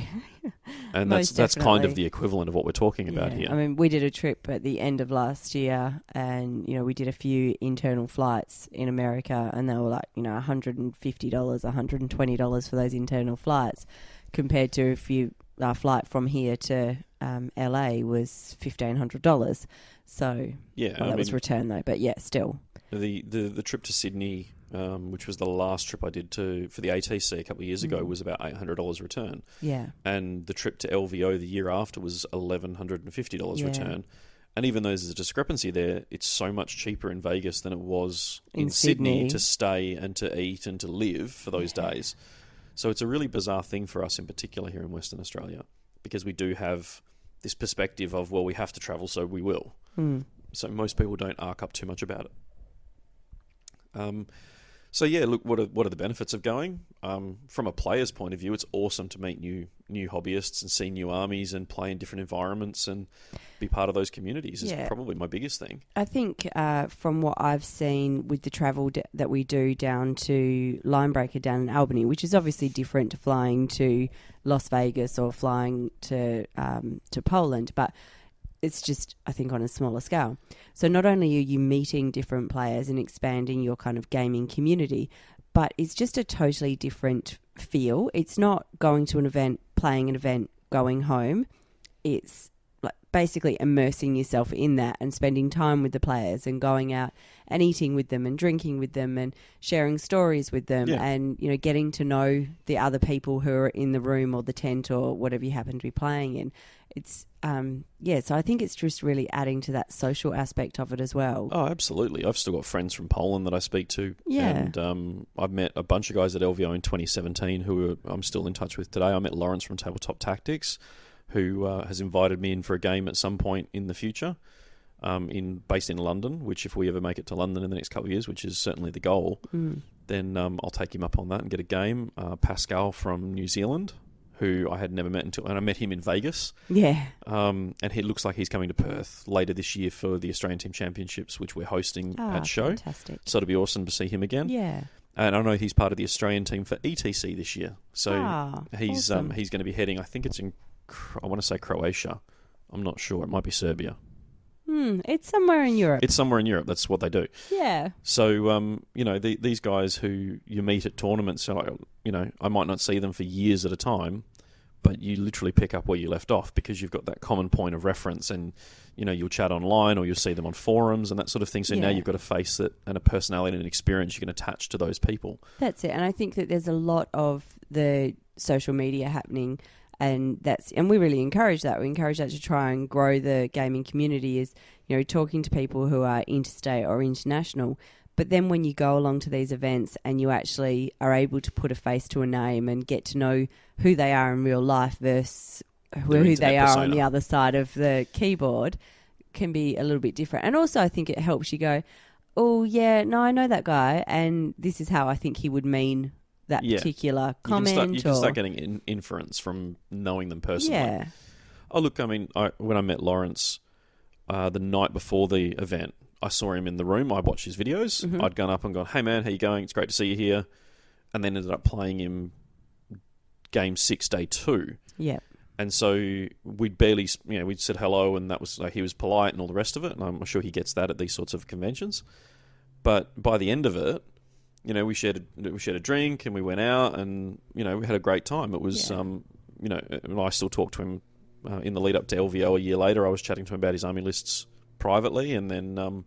And that's kind of the equivalent of what we're talking about here. I mean, we did a trip at the end of last year, and we did a few internal flights in America, and they were like $150, $120 for those internal flights, compared to if our flight from here to LA was $1,500. So that was return though, but still. The trip to Sydney, which was the last trip I did for the ATC a couple of years ago, was about $800 return. Yeah. And the trip to LVO the year after was $1,150 return. And even though there's a discrepancy there, it's so much cheaper in Vegas than it was in Sydney to stay and to eat and to live for those days. So it's a really bizarre thing for us in particular here in Western Australia, because we do have this perspective of, we have to travel, so we will. So most people don't arc up too much about it. Look, what are the benefits of going? From a player's point of view, it's awesome to meet new hobbyists and see new armies and play in different environments and be part of those communities is probably my biggest thing. I think from what I've seen with the travel that we do down to Linebreaker down in Albany, which is obviously different to flying to Las Vegas or flying to Poland, but it's just, I think, on a smaller scale. So not only are you meeting different players and expanding your kind of gaming community, but it's just a totally different feel. It's not going to an event, playing an event, going home. It's like basically immersing yourself in that and spending time with the players and going out and eating with them and drinking with them and sharing stories with them and, you know, getting to know the other people who are in the room or the tent or whatever you happen to be playing in. It's, so I think it's just really adding to that social aspect of it as well. Oh, absolutely. I've still got friends from Poland that I speak to. Yeah. And I've met a bunch of guys at LVO in 2017 who I'm still in touch with today. I met Lawrence from Tabletop Tactics, who has invited me in for a game at some point in the future, based in London, which if we ever make it to London in the next couple of years, which is certainly the goal, then I'll take him up on that and get a game. Pascal from New Zealand, who I had never met and I met him in Vegas. Yeah. And he looks like he's coming to Perth later this year for the Australian Team Championships, which we're hosting at Show. Fantastic. So it'll be awesome to see him again. Yeah. And I know he's part of the Australian team for ETC this year. So he's awesome. He's going to be heading, I think it's in, I want to say Croatia. I'm not sure. It might be Serbia. It's somewhere in Europe. It's somewhere in Europe. That's what they do. Yeah. So, these guys who you meet at tournaments, I might not see them for years at a time, but you literally pick up where you left off because you've got that common point of reference and, you'll chat online or you'll see them on forums and that sort of thing. So now you've got a face that and a personality and an experience you can attach to those people. That's it. And I think that there's a lot of the social media happening and we really encourage that. We encourage that to try and grow the gaming community is, talking to people who are interstate or international. But then when you go along to these events and you actually are able to put a face to a name and get to know who they are in real life versus who they are on the other side of the keyboard can be a little bit different. And also I think it helps you go, oh, yeah, no, I know that guy and this is how I think he would mean that particular comment. You can start getting inference from knowing them personally. Yeah. Oh, look, when I met Lawrence the night before the event, I saw him in the room. I watched his videos. Mm-hmm. I'd gone up and gone, hey, man, how you going? It's great to see you here. And then ended up playing him game 6, day 2. Yeah. And so we'd barely, we'd said hello and that was like, he was polite and all the rest of it. And I'm sure he gets that at these sorts of conventions. But by the end of it, we shared a drink and we went out and, we had a great time. It was, and I still talk to him in the lead up to LVO a year later. I was chatting to him about his army lists privately, and then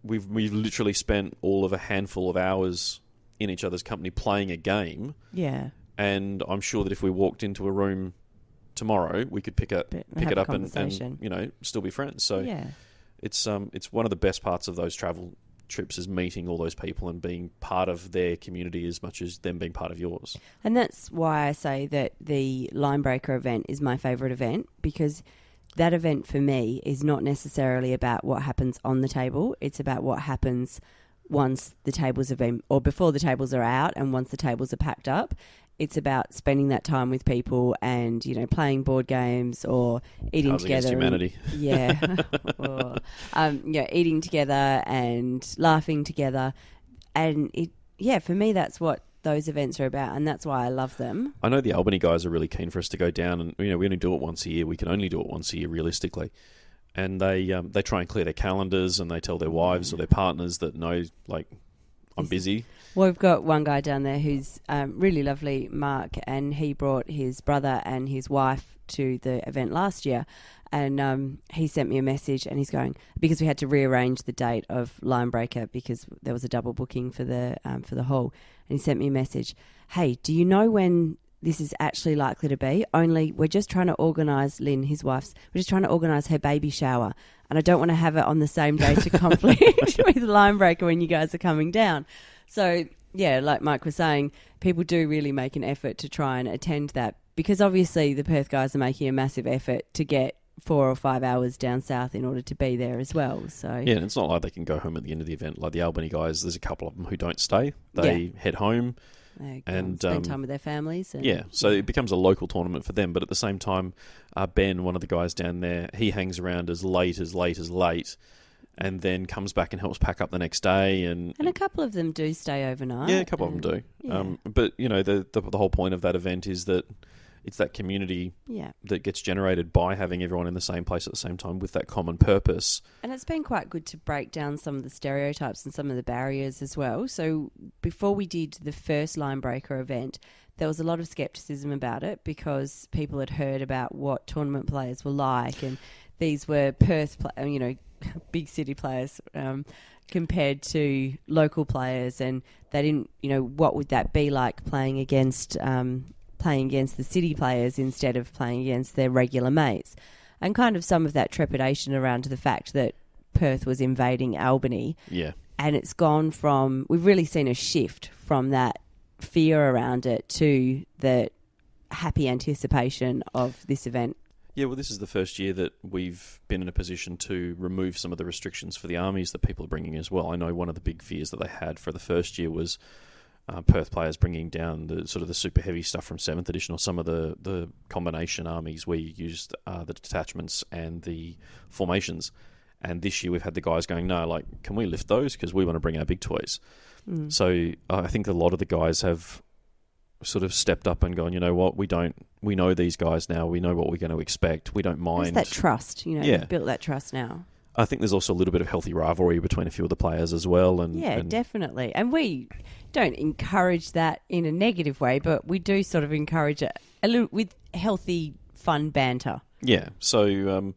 we've literally spent all of a handful of hours in each other's company playing a game. Yeah. And I'm sure that if we walked into a room tomorrow, we could pick it up and still be friends. So it's one of the best parts of those travel trips is meeting all those people and being part of their community as much as them being part of yours. And that's why I say that the Linebreaker event is my favourite event, because that event for me is not necessarily about what happens on the table. It's about what happens once the tables have been, or before the tables are out and once the tables are packed up. It's about spending that time with people and, playing board games or eating together. Humanity. Or, eating together and laughing together. And for me, that's what those events are about, and that's why I love them. I know the Albany guys are really keen for us to go down, and we only do it once a year. We can only do it once a year, realistically. And they try and clear their calendars, and they tell their wives or their partners that no, like, I'm busy. Well, we've got one guy down there who's really lovely, Mark, and he brought his brother and his wife to the event last year. And he sent me a message and he's going, because we had to rearrange the date of Linebreaker because there was a double booking for the hall. And he sent me a message, hey, do you know when this is actually likely to be? Only we're just trying to organise, Lynn, his wife's, we're just trying to organise her baby shower. And I don't want to have it on the same day to conflict with Linebreaker when you guys are coming down. So, like Mike was saying, people do really make an effort to try and attend that, because obviously the Perth guys are making a massive effort to get 4 or 5 hours down south in order to be there as well. So and it's not like they can go home at the end of the event. Like the Albany guys, there's a couple of them who don't stay. They head home. They spend time with their families. So it becomes a local tournament for them. But at the same time, Ben, one of the guys down there, he hangs around as late, and then comes back and helps pack up the next day. And a couple of them do stay overnight. Yeah, a couple of them do. Yeah. But, the whole point of that event is that it's that community Yeah. that gets generated by having everyone in the same place at the same time with that common purpose. And it's been quite good to break down some of the stereotypes and some of the barriers as well. So before we did the first Line Breaker event, there was a lot of skepticism about it because people had heard about what tournament players were like, and these were Perth, big city players compared to local players, and they didn't, what would that be like playing against the city players instead of playing against their regular mates, and kind of some of that trepidation around the fact that Perth was invading Albany. Yeah. And it's gone from, we've really seen a shift from that fear around it to the happy anticipation of this event. Yeah, well, this is the first year that we've been in a position to remove some of the restrictions for the armies that people are bringing as well. I know one of the big fears that they had for the first year was Perth players bringing down the sort of the super heavy stuff from 7th edition, or some of the combination armies where you used the detachments and the formations. And this year we've had the guys going, no, can we lift those? Because we want to bring our big toys. So I think a lot of the guys have sort of stepped up and gone, you know what, we know these guys now, we know what we're going to expect, we don't mind. There's that trust, you've built that trust now. I think there's also a little bit of healthy rivalry between a few of the players as well. And definitely. And we don't encourage that in a negative way, but we do sort of encourage it a little with healthy, fun banter. Yeah. So,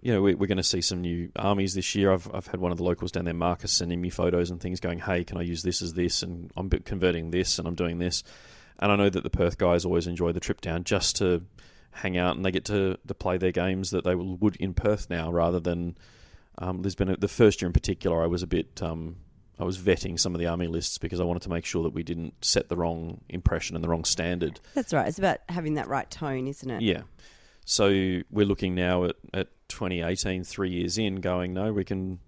we're going to see some new armies this year. I've had one of the locals down there, Marcus, sending me photos and things going, hey, can I use this as this? And I'm converting this and I'm doing this. And I know that the Perth guys always enjoy the trip down just to hang out, and they get to play their games that they would in Perth now, rather than there's been the first year in particular. I was a bit I was vetting some of the army lists because I wanted to make sure that we didn't set the wrong impression and the wrong standard. That's right. It's about having that right tone, isn't it? Yeah. So we're looking now at 2018, 3 years in, going, no,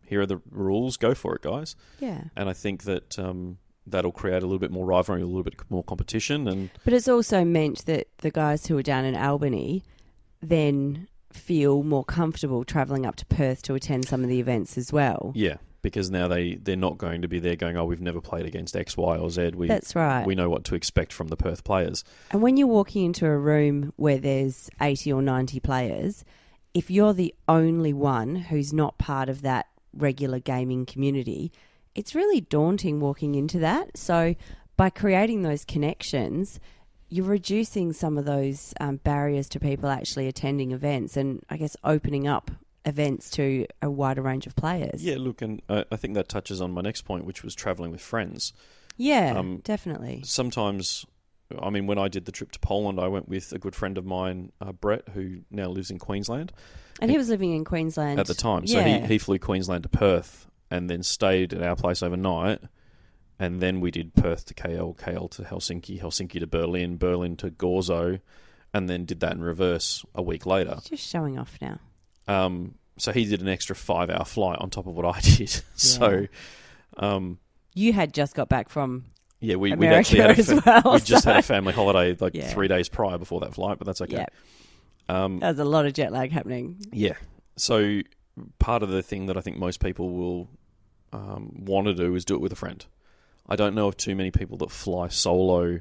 here are the rules, go for it, guys. Yeah. And I think that that'll create a little bit more rivalry, a little bit more competition. But it's also meant that the guys who are down in Albany then feel more comfortable travelling up to Perth to attend some of the events as well. Yeah, because now they're not going to be there going, oh, we've never played against X, Y, or Z. That's right. We know what to expect from the Perth players. And when you're walking into a room where there's 80 or 90 players, if you're the only one who's not part of that regular gaming community, it's really daunting walking into that. So by creating those connections, you're reducing some of those barriers to people actually attending events, and I guess opening up events to a wider range of players. Yeah, look, and I think that touches on my next point, which was travelling with friends. Yeah, definitely. Sometimes, when I did the trip to Poland, I went with a good friend of mine, Brett, who now lives in Queensland. And he was living in Queensland at the time. Yeah. So he flew Queensland to Perth and then stayed at our place overnight. And then we did Perth to KL, KL to Helsinki, Helsinki to Berlin, Berlin to Gorzo, and then did that in reverse a week later. Just showing off now. So he did an extra 5-hour flight on top of what I did. Yeah. So you had just got back from we'd America actually had as well. We just had a family holiday 3 days prior before that flight, but that's okay. Yeah. There's a lot of jet lag happening. Yeah. So part of the thing that I think most people will want to do is do it with a friend. I don't know of too many people that fly solo.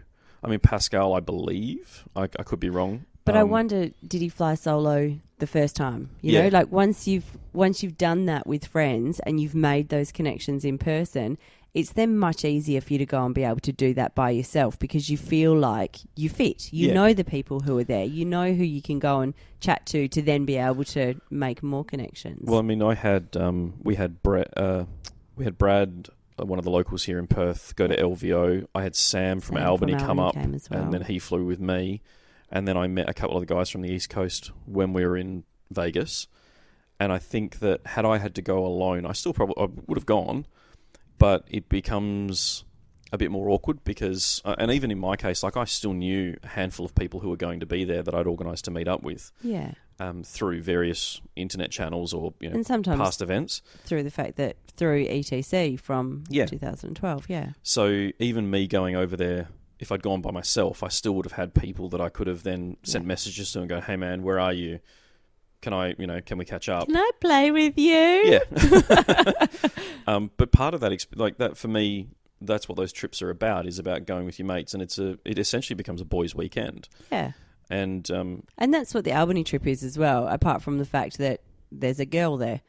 Pascal, I believe. I could be wrong. But I wonder, did he fly solo the first time? You know, like once you've done that with friends and you've made those connections in person, it's then much easier for you to go and be able to do that by yourself because you feel like you fit. You know the people who are there. You know who you can go and chat to then be able to make more connections. Well, I had we had Brad, one of the locals here in Perth, go to LVO. I had Sam from Albany come up, and then he flew with me. And then I met a couple of the guys from the East Coast when we were in Vegas. And I think that had I had to go alone, I would have gone, but it becomes a bit more awkward because, and even in my case, I still knew a handful of people who were going to be there that I'd organised to meet up with. Yeah. Through various internet channels or and sometimes past events. Through the fact that through ETC from 2012, So even me going over there, if I'd gone by myself, I still would have had people that I could have then sent messages to and go, hey man, where are you? Can we catch up? Can I play with you? Yeah. But part of that, that for me, that's what those trips are about, is about going with your mates. And it essentially becomes a boys' weekend. Yeah. And that's what the Albany trip is as well, apart from the fact that there's a girl there.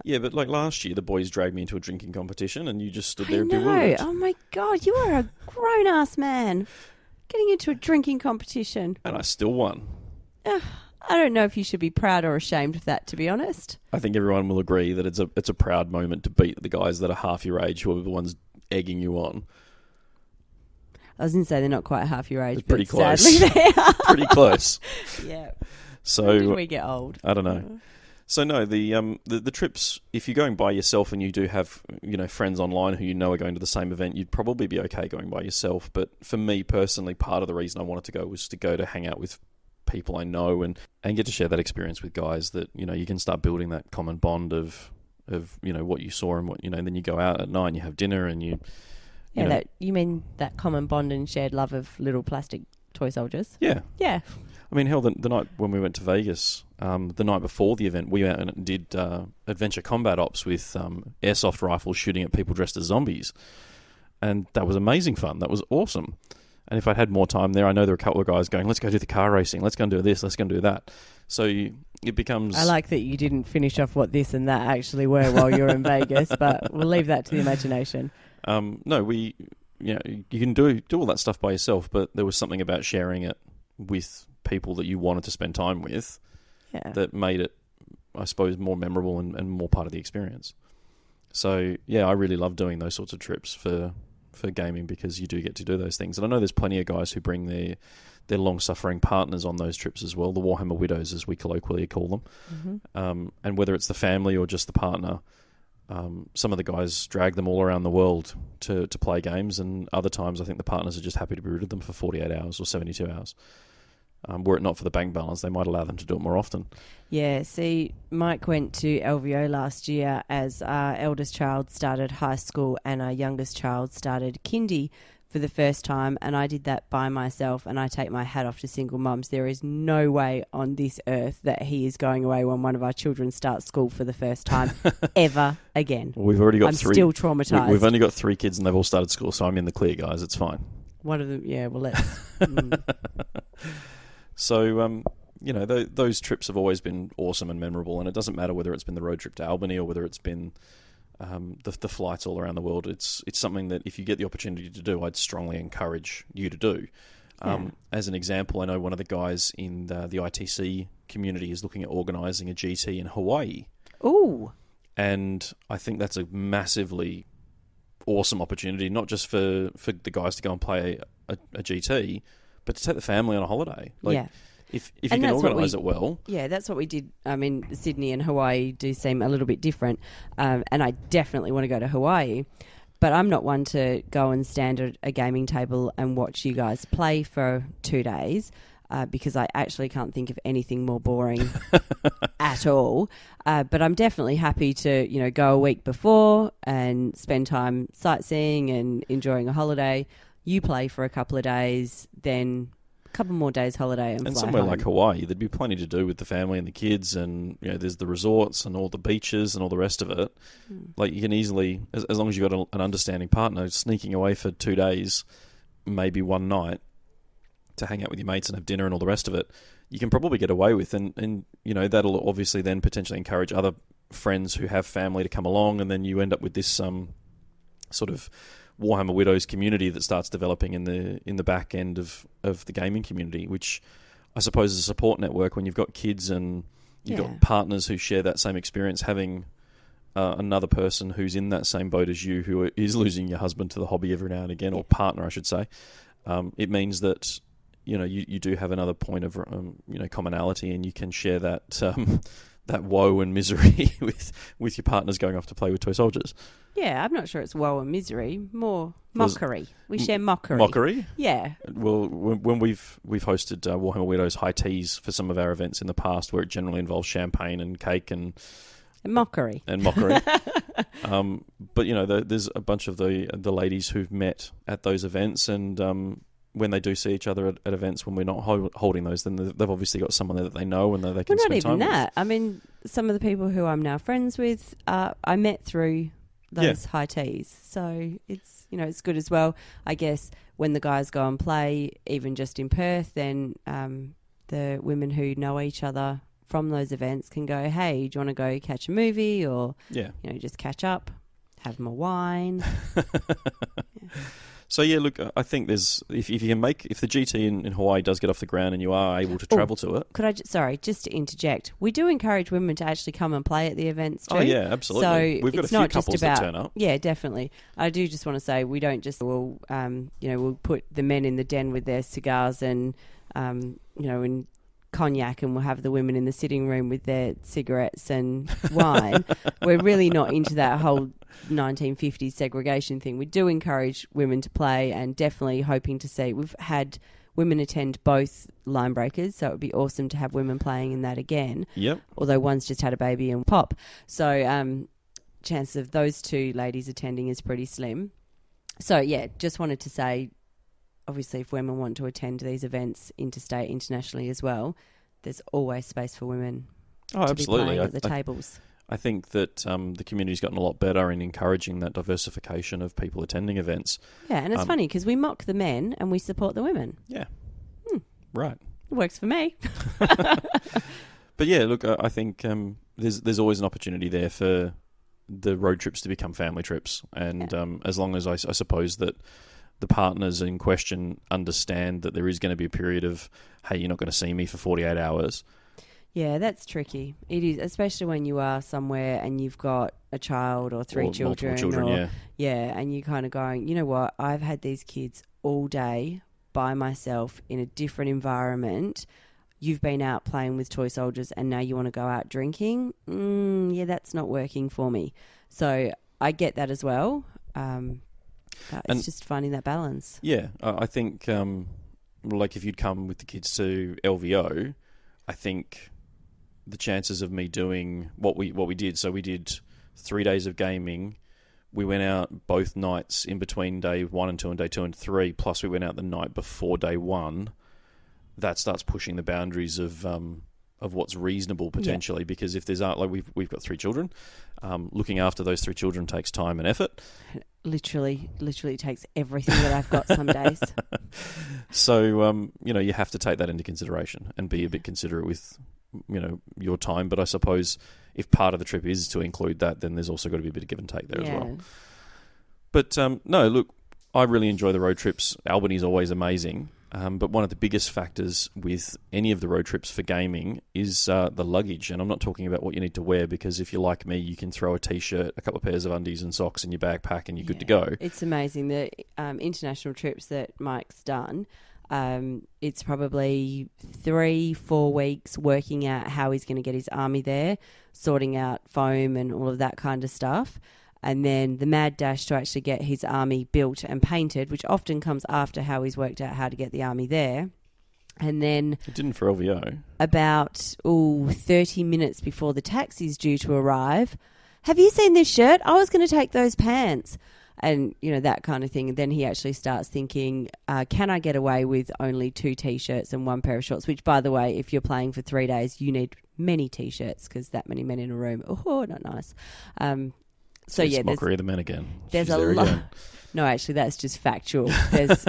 yeah, but like last year, the boys dragged me into a drinking competition, and you just stood there I know. bewildered. Oh my God, you are a grown-ass man. Getting into a drinking competition. And I still won. I don't know if you should be proud or ashamed of that, to be honest. I think everyone will agree that it's a proud moment to beat the guys that are half your age, who are the ones egging you on. I was going to say they're not quite half your age, It's pretty but close. sadly they are. Pretty close. Yeah. So When did we get old? I don't know. So no, the trips, if you're going by yourself and you do have, friends online who are going to the same event, you'd probably be okay going by yourself. But for me personally, part of the reason I wanted to go was to go to hang out with people I know and get to share that experience with guys that, you can start building that common bond of what you saw and what, then you go out at night and you have dinner and you you mean that common bond and shared love of little plastic toy soldiers? Yeah. Yeah. I mean, hell, the night when we went to Vegas, the night before the event, we went and did adventure combat ops with airsoft rifles shooting at people dressed as zombies. And that was amazing fun. That was awesome. And if I'd had more time there, I know there were a couple of guys going, let's go do the car racing, let's go and do this, let's go and do that. So it becomes... I like that you didn't finish off what this and that actually were while you were in Vegas, but we'll leave that to the imagination. No, you can do all that stuff by yourself, but there was something about sharing it with people that you wanted to spend time with that made it, I suppose, more memorable and more part of the experience. So, yeah, I really love doing those sorts of trips for gaming because you do get to do those things. And I know there's plenty of guys who bring their long-suffering partners on those trips as well, the Warhammer Widows, as we colloquially call them. Mm-hmm. And whether it's the family or just the partner, some of the guys drag them all around the world to play games, and other times I think the partners are just happy to be rid of them for 48 hours or 72 hours. Were it not for the bank balance, they might allow them to do it more often. Yeah, see, Mike went to LVO last year as our eldest child started high school and our youngest child started kindy for the first time, and I did that by myself, and I take my hat off to single mums. There is no way on this earth that he is going away when one of our children starts school for the first time ever again. Well, we've already got I'm three. Still traumatised. We've only got 3 kids and they've all started school, so I'm in the clear, guys. It's fine. One of them, yeah, well, let's... So, those trips have always been awesome and memorable, and it doesn't matter whether it's been the road trip to Albany or whether it's been the flights all around the world. It's something that if you get the opportunity to do, I'd strongly encourage you to do. As an example, I know one of the guys in the ITC community is looking at organising a GT in Hawaii. Ooh. And I think that's a massively awesome opportunity, not just for the guys to go and play a GT, but to take the family on a holiday. If you can organise it well. Yeah, that's what we did. I mean, Sydney and Hawaii do seem a little bit different, and I definitely want to go to Hawaii, but I'm not one to go and stand at a gaming table and watch you guys play for 2 days, because I actually can't think of anything more boring at all. But I'm definitely happy to, go a week before and spend time sightseeing and enjoying a holiday. You play for a couple of days, then a couple more days holiday and fly somewhere home. like Hawaii, there'd be plenty to do with the family and the kids, and there's the resorts and all the beaches and all the rest of it. Like, you can easily, as long as you've got an understanding partner, sneaking away for 2 days, maybe one night, to hang out with your mates and have dinner and all the rest of it, you can probably get away with. And that'll obviously then potentially encourage other friends who have family to come along, and then you end up with this sort of Warhammer Widows community that starts developing in the back end of the gaming community, which I suppose is a support network when you've got kids and you've got partners who share that same experience. Having another person who's in that same boat as you, who is losing your husband to the hobby every now and again, or partner, I should say, it means that you do have another point of commonality, and you can share that that woe and misery with your partners going off to play with toy soldiers. Yeah, I'm not sure it's woe and misery, more mockery. We share mockery. Mockery? Yeah. Well, when we've hosted Warhammer Widows high teas for some of our events in the past, where it generally involves champagne and cake and mockery. But there's a bunch of the ladies who've met at those events, and when they do see each other at events when we're not holding those, then they've obviously got someone there that they know and that they can spend time with. Not even that. I mean, some of the people who I'm now friends with, I met through those high teas. So it's, it's good as well. I guess when the guys go and play, even just in Perth, then, the women who know each other from those events can go, hey, do you want to go catch a movie or, just catch up, have more wine. So, look, I think there's if you can if the GT in Hawaii does get off the ground and you are able to travel to it. Could I just to interject, we do encourage women to actually come and play at the events too. Oh, yeah, absolutely. So we've got a few couples that turn up. Yeah, definitely. I do just want to say we don't just, we'll put the men in the den with their cigars and, and cognac, and we'll have the women in the sitting room with their cigarettes and wine. We're really not into that whole 1950s segregation thing. We do encourage women to play, and definitely hoping to see. We've had women attend both line breakers, so it would be awesome to have women playing in that again. Yep. Although one's just had a baby and pop. So chances of those two ladies attending is pretty slim. So, yeah, just wanted to say, obviously, if women want to attend these events interstate, internationally as well, there's always space for women to be playing at the tables. I think that the community's gotten a lot better in encouraging that diversification of people attending events. Yeah, and it's funny because we mock the men and we support the women. Yeah. Right. It works for me. But yeah, look, I think there's always an opportunity there for the road trips to become family trips. And as long as I suppose that the partners in question understand that there is going to be a period of, hey, you're not going to see me for 48 hours. Yeah, that's tricky. It is, especially when you are somewhere and you've got a child or three children. Multiple children, yeah, and you're kind of going, you know what, I've had these kids all day by myself in a different environment. You've been out playing with toy soldiers and now you want to go out drinking. Yeah, that's not working for me. So I get that as well. It's just finding that balance. Yeah, I think like if you'd come with the kids to LVO, I think the chances of me doing what we did. So we did 3 days of gaming. We went out both nights in between day 1 and 2 and day 2 and 3. Plus we went out the night before day 1. That starts pushing the boundaries of what's reasonable potentially. Because if there's like we've got 3 children, looking after those 3 children takes time and effort. Literally takes everything that I've got some days. So you have to take that into consideration and be a bit considerate with your time. But I suppose if part of the trip is to include that, then there's also got to be a bit of give and take there as well. But no, look, I really enjoy the road trips. Albany's always amazing. But one of the biggest factors with any of the road trips for gaming is the luggage. And I'm not talking about what you need to wear, because if you're like me, you can throw a T-shirt, a couple of pairs of undies and socks in your backpack and you're good to go. It's amazing. The international trips that Mike's done, it's probably 3-4 weeks working out how he's going to get his army there, sorting out foam and all of that kind of stuff. And then the mad dash to actually get his army built and painted, which often comes after how he's worked out how to get the army there. And then... It didn't for LVO. About 30 minutes before the taxi's due to arrive, have you seen this shirt? I was going to take those pants. And, that kind of thing. And then he actually starts thinking, can I get away with only 2 T-shirts and 1 pair of shorts? Which, by the way, if you're playing for 3 days, you need many T-shirts because that many men in a room. Oh, not nice. So it's mockery of the men again. There's a lot. No, actually, that's just factual. There's,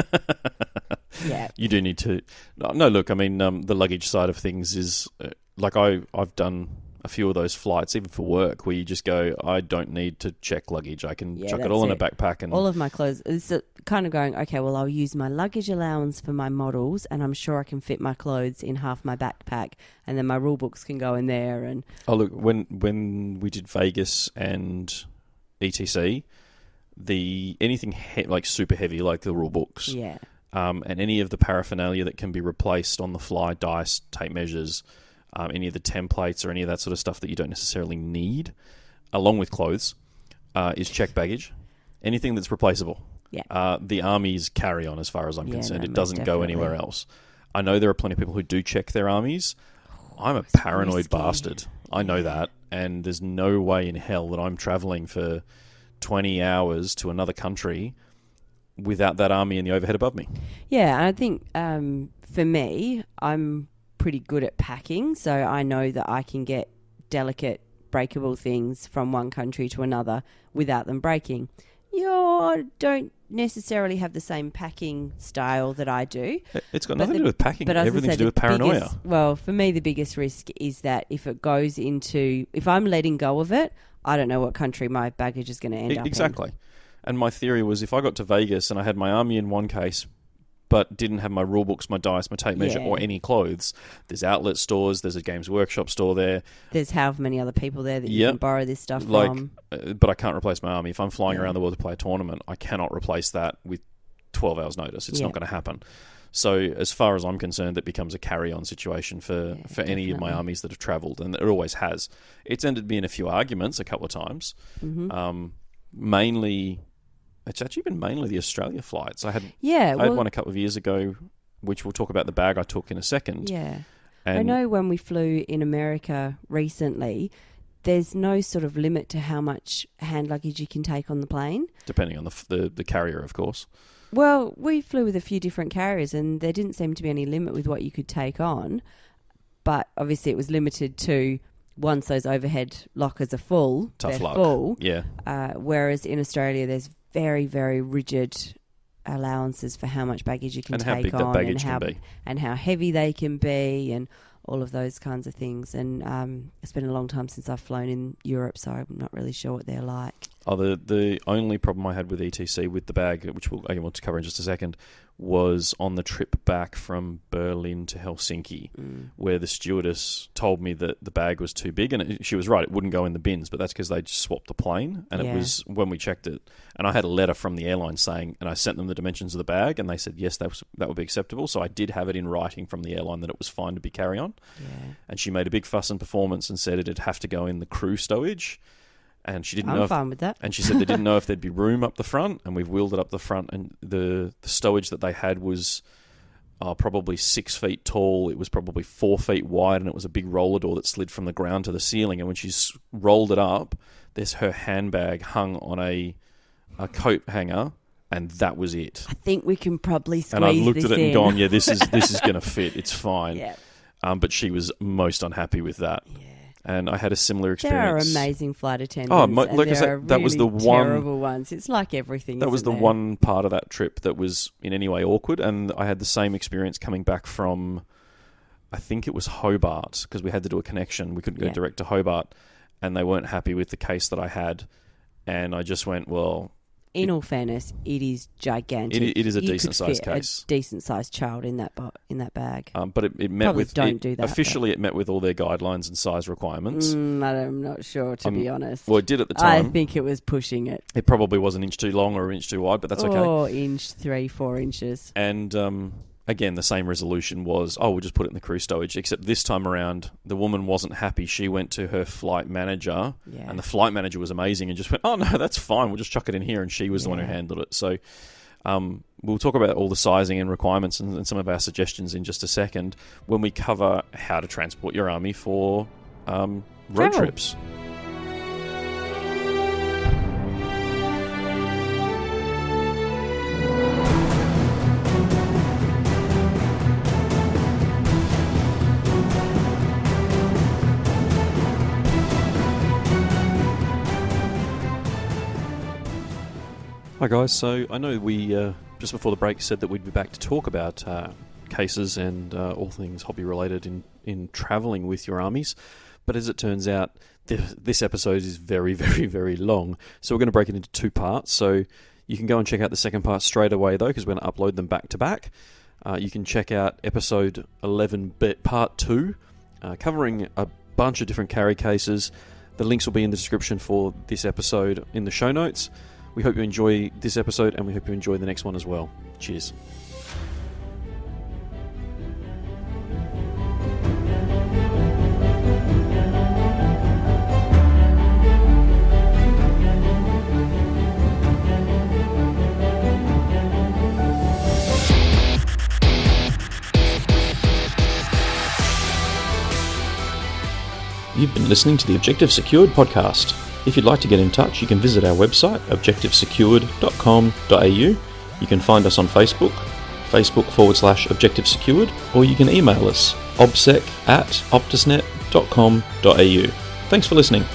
You do need to. No, look, I mean, the luggage side of things is like I've done a few of those flights, even for work, where you just go, I don't need to check luggage. I can chuck it all in a backpack and all of my clothes. It's kind of going, okay, well, I'll use my luggage allowance for my models, and I'm sure I can fit my clothes in half my backpack, and then my rule books can go in there. And look, when we did Vegas and ETC, anything like super heavy, like the rule books, and any of the paraphernalia that can be replaced on the fly, dice, tape measures, any of the templates or any of that sort of stuff that you don't necessarily need, along with clothes, is checked baggage. Anything that's replaceable. The army's carry on, as far as I'm concerned. It doesn't go anywhere else. I know there are plenty of people who do check their armies. I'm a paranoid bastard. I know that. And there's no way in hell that I'm travelling for 20 hours to another country without that army in the overhead above me. Yeah, and I think for me, I'm pretty good at packing, so I know that I can get delicate, breakable things from one country to another without them breaking. You necessarily have the same packing style that I do. It's got nothing to do with packing. But as I Everything say, to do with the paranoia. For me, the biggest risk is that if I'm letting go of it, I don't know what country my baggage is going to end up in. Exactly. And my theory was if I got to Vegas and I had my army in one case but didn't have my rule books, my dice, my tape measure, or any clothes, there's outlet stores, there's a Games Workshop store there. There's however many other people there that you can borrow this stuff from. But I can't replace my army. If I'm flying around the world to play a tournament, I cannot replace that with 12 hours notice. It's not going to happen. So as far as I'm concerned, it becomes a carry-on situation for any of my armies that have travelled, and it always has. It's ended me in a few arguments a couple of times. It's actually been mainly the Australia flights. I had one a couple of years ago, which we'll talk about the bag I took in a second. Yeah. And I know when we flew in America recently, there's no sort of limit to how much hand luggage you can take on the plane. Depending on the carrier, of course. Well, we flew with a few different carriers and there didn't seem to be any limit with what you could take on. But obviously it was limited to once those overhead lockers are full, Tough luck. full. Yeah. Whereas in Australia, there's very, very rigid allowances for how much baggage you can take on. And how big that baggage can be. And how heavy they can be and all of those kinds of things. And it's been a long time since I've flown in Europe, so I'm not really sure what they're like. Oh, the only problem I had with ETC with the bag, which we'll want to cover in just a second, was on the trip back from Berlin to Helsinki, where the stewardess told me that the bag was too big, and she was right, it wouldn't go in the bins, but that's because they just swapped the plane, and it was when we checked it, and I had a letter from the airline saying, and I sent them the dimensions of the bag, and they said yes, that would be acceptable, so I did have it in writing from the airline that it was fine to be carry-on, and she made a big fuss and performance and said it'd have to go in the crew stowage. And she didn't know. I'm fine with that. And she said they didn't know if there'd be room up the front, and we've wheeled it up the front. And the stowage that they had was probably 6 feet tall. It was probably 4 feet wide, and it was a big roller door that slid from the ground to the ceiling. And when she's rolled it up, there's her handbag hung on a coat hanger, and that was it. I think we can probably squeeze this in. And I've looked at it and gone, yeah, this is going to fit. It's fine. Yeah. But she was most unhappy with that. Yeah. And I had a similar experience. There are amazing flight attendants. Like I said, that was the one terrible ones. It's like everything. That was the one part of that trip that was in any way awkward, and I had the same experience coming back from, I think it was Hobart, because we had to do a connection. We couldn't go direct to Hobart, and they weren't happy with the case that I had, and I just went, well. In all fairness, it is gigantic. It is a decent sized case. A decent sized child in that bag. But it met probably with don't do that. Officially, it met with all their guidelines and size requirements. I'm not sure, to be honest. Well, it did at the time. I think it was pushing it. It probably was an inch too long or an inch too wide, but that's okay. Or inch 3-4 inches. And again, the same resolution was, we'll just put it in the crew stowage. Except this time around, the woman wasn't happy. She went to her flight manager, and the flight manager was amazing and just went, oh, no, that's fine. We'll just chuck it in here. And she was the one who handled it. So we'll talk about all the sizing and requirements and some of our suggestions in just a second when we cover how to transport your army for road trips. Hi guys, so I know we just before the break said that we'd be back to talk about cases and all things hobby related in travelling with your armies, but as it turns out this episode is very, very, very long, so we're going to break it into two parts. So you can go and check out the second part straight away though, because we're going to upload them back to back. You can check out episode 11 part 2, covering a bunch of different carry cases. The links will be in the description for this episode in the show notes. We hope you enjoy this episode, and we hope you enjoy the next one as well. Cheers. You've been listening to the Objective Secured podcast. If you'd like to get in touch, you can visit our website, objectivesecured.com.au. You can find us on Facebook, Facebook.com/Objective Secured, or you can email us, obsec@optusnet.com.au. Thanks for listening.